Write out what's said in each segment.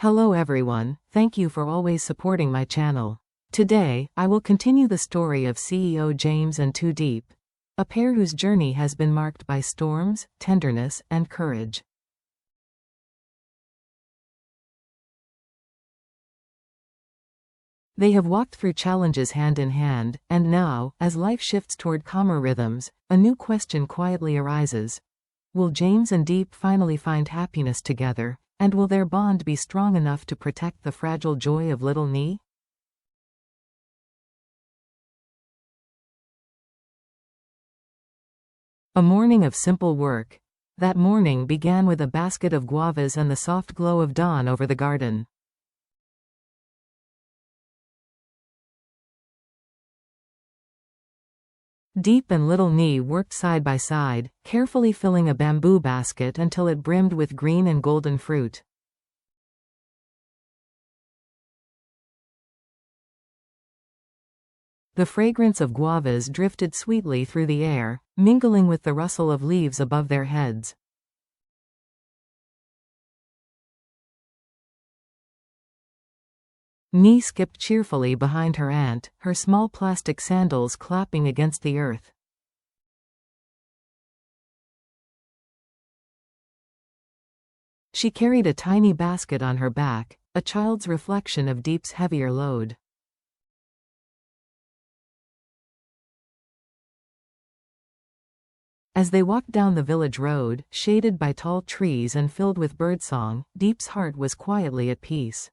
Hello everyone, thank you for always supporting my channel. Today, I will continue the story of CEO James and Diep, a pair whose journey has been marked by storms, tenderness, and courage. They have walked through challenges hand in hand, and now, as life shifts toward calmer rhythms, a new question quietly arises. Will James and Diep finally find happiness together, and will their bond be strong enough to protect the fragile joy of little Nee? A morning of simple work. That morning began with a basket of guavas and the soft glow of dawn over the garden. Diep and little Nee worked side by side, carefully filling a bamboo basket until it brimmed with green and golden fruit. The fragrance of guavas drifted sweetly through the air, mingling with the rustle of leaves above their heads. Nee skipped cheerfully behind her aunt, her small plastic sandals clapping against the earth. She carried a tiny basket on her back, a child's reflection of Diep's heavier load. As they walked down the village road, shaded by tall trees and filled with birdsong, Diep's heart was quietly at peace.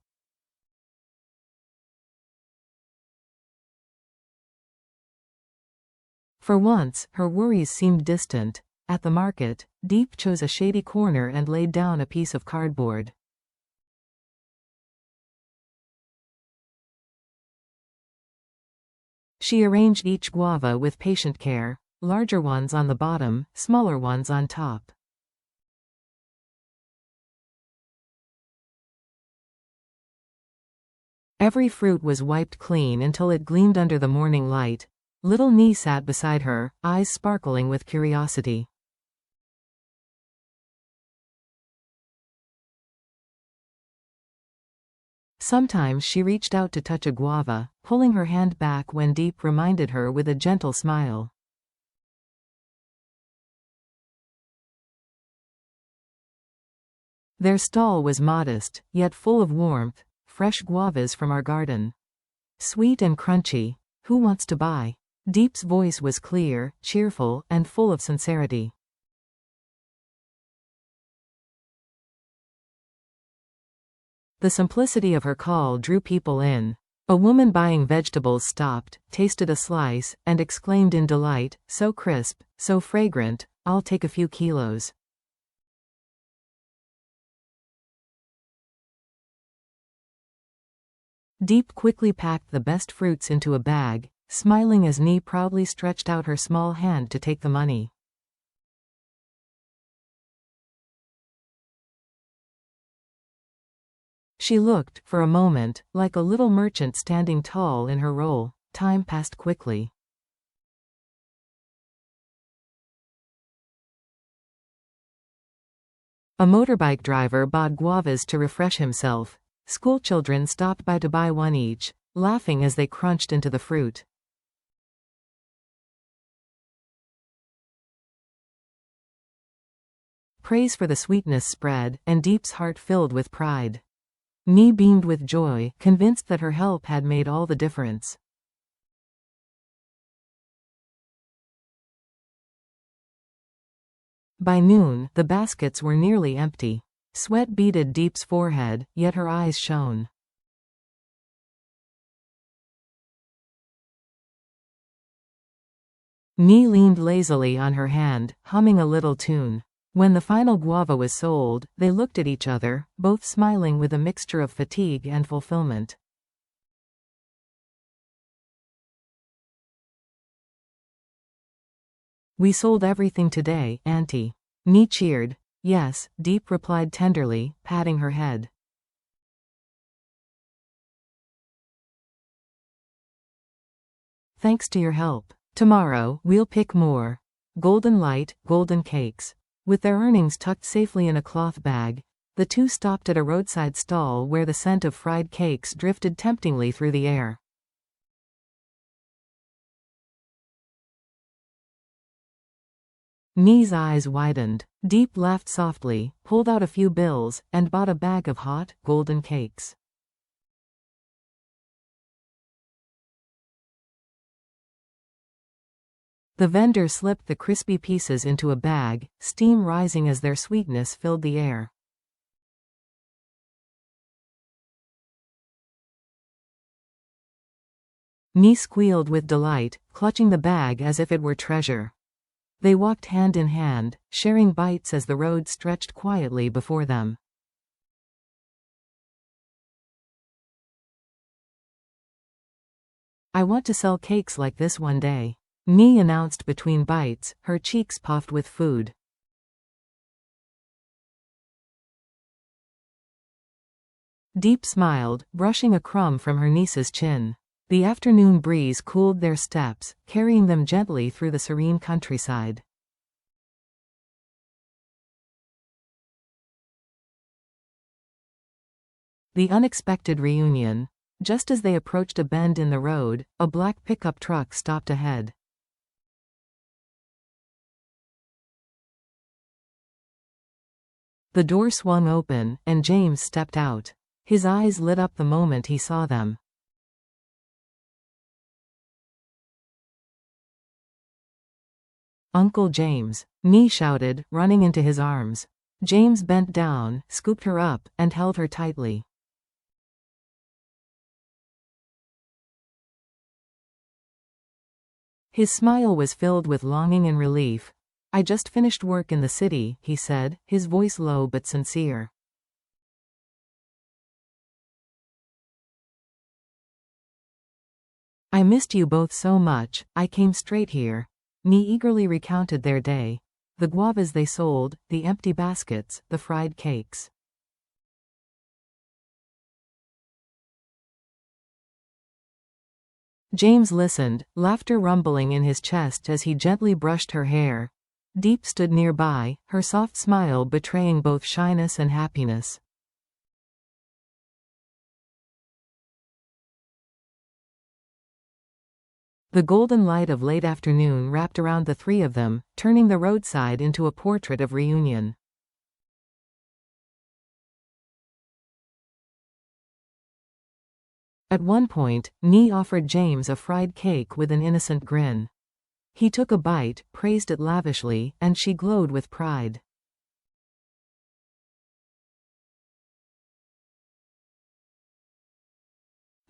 For once, her worries seemed distant. At the market, Diep chose a shady corner and laid down a piece of cardboard. She arranged each guava with patient care, larger ones on the bottom, smaller ones on top. Every fruit was wiped clean until it gleamed under the morning light. Little Nee sat beside her, eyes sparkling with curiosity. Sometimes she reached out to touch a guava, pulling her hand back when Diep reminded her with a gentle smile. Their stall was modest, yet full of warmth, fresh guavas from our garden. Sweet and crunchy. Who wants to buy? Diep's voice was clear, cheerful, and full of sincerity. The simplicity of her call drew people in. A woman buying vegetables stopped, tasted a slice, and exclaimed in delight, "So crisp, so fragrant, I'll take a few kilos." Diep quickly packed the best fruits into a bag, smiling as Nee proudly stretched out her small hand to take the money. She looked, for a moment, like a little merchant standing tall in her role. Time passed quickly. A motorbike driver bought guavas to refresh himself. Schoolchildren stopped by to buy one each, laughing as they crunched into the fruit. Praise for the sweetness spread, and Diep's heart filled with pride. Nee beamed with joy, convinced that her help had made all the difference. By noon, the baskets were nearly empty. Sweat beaded Diep's forehead, yet her eyes shone. Nee leaned lazily on her hand, humming a little tune. When the final guava was sold, they looked at each other, both smiling with a mixture of fatigue and fulfillment. "We sold everything today, Auntie." Nee cheered. "Yes," Diep replied tenderly, patting her head. "Thanks to your help. Tomorrow, we'll pick more. Golden light, golden cakes." With their earnings tucked safely in a cloth bag, The two stopped at a roadside stall where the scent of fried cakes drifted temptingly through the air. Nee's eyes widened. Diep laughed softly, pulled out a few bills, and bought a bag of hot, golden cakes. The vendor slipped the crispy pieces into a bag, steam rising as their sweetness filled the air. Nee squealed with delight, clutching the bag as if it were treasure. They walked hand in hand, sharing bites as the road stretched quietly before them. "I want to sell cakes like this one day," Nee announced between bites, her cheeks puffed with food. Diep smiled, brushing a crumb from her niece's chin. The afternoon breeze cooled their steps, carrying them gently through the serene countryside. The unexpected reunion. Just as they approached a bend in the road, a black pickup truck stopped ahead. The door swung open, and James stepped out. His eyes lit up the moment he saw them. "Uncle James," Nee shouted, running into his arms. James bent down, scooped her up, and held her tightly. His smile was filled with longing and relief. "I just finished work in the city," he said, his voice low but sincere. "I missed you both so much, I came straight here." Nee eagerly recounted their day. The guavas they sold, the empty baskets, the fried cakes. James listened, laughter rumbling in his chest as he gently brushed her hair. Diep stood nearby, her soft smile betraying both shyness and happiness. The golden light of late afternoon wrapped around the three of them, turning the roadside into a portrait of reunion. At one point, Nee offered James a fried cake with an innocent grin. He took a bite, praised it lavishly, and she glowed with pride.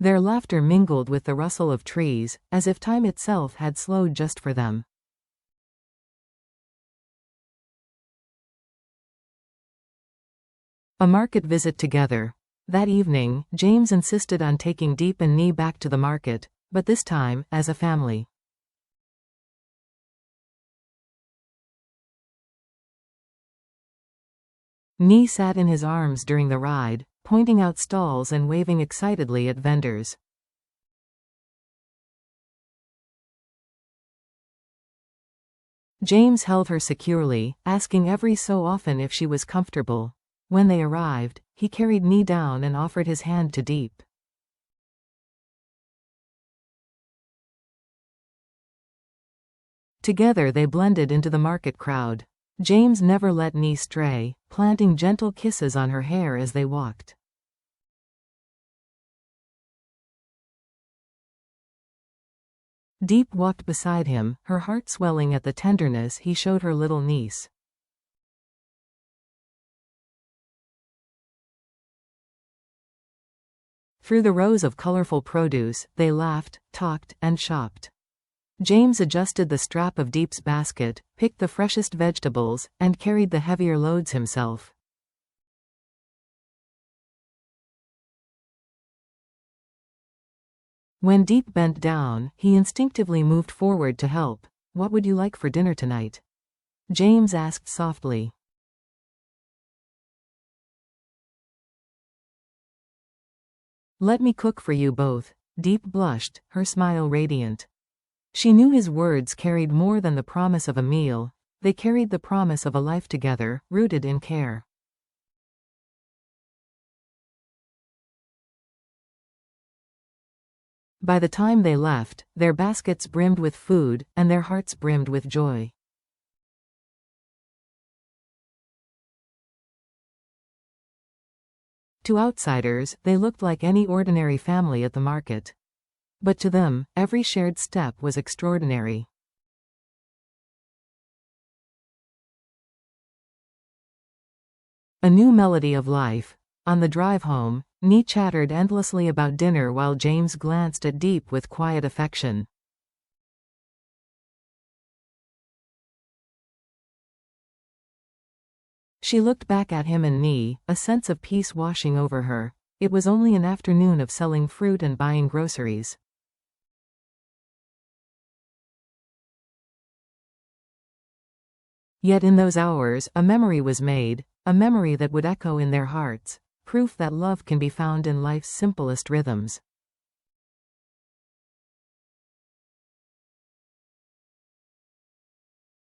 Their laughter mingled with the rustle of trees, as if time itself had slowed just for them. A market visit together. That evening, James insisted on taking Diep and Nee back to the market, but this time, as a family. Nee sat in his arms during the ride, pointing out stalls and waving excitedly at vendors. James held her securely, asking every so often if she was comfortable. When they arrived, he carried Nee down and offered his hand to Diep. Together they blended into the market crowd. James never let Nee stray, planting gentle kisses on her hair as they walked. Diep walked beside him, her heart swelling at the tenderness he showed her little niece. Through the rows of colorful produce, they laughed, talked, and shopped. James adjusted the strap of Diep's basket, picked the freshest vegetables, and carried the heavier loads himself. When Diep bent down, he instinctively moved forward to help. "What would you like for dinner tonight?" James asked softly. "Let me cook for you both." Diep blushed, her smile radiant. She knew his words carried more than the promise of a meal. They carried the promise of a life together, rooted in care. By the time they left, their baskets brimmed with food, and their hearts brimmed with joy. To outsiders, they looked like any ordinary family at the market. But to them, every shared step was extraordinary. A new melody of life. On the drive home, Nee chattered endlessly about dinner while James glanced at Diep with quiet affection. She looked back at him and Nee, a sense of peace washing over her. It was only an afternoon of selling fruit and buying groceries. Yet in those hours, a memory was made, a memory that would echo in their hearts, proof that love can be found in life's simplest rhythms.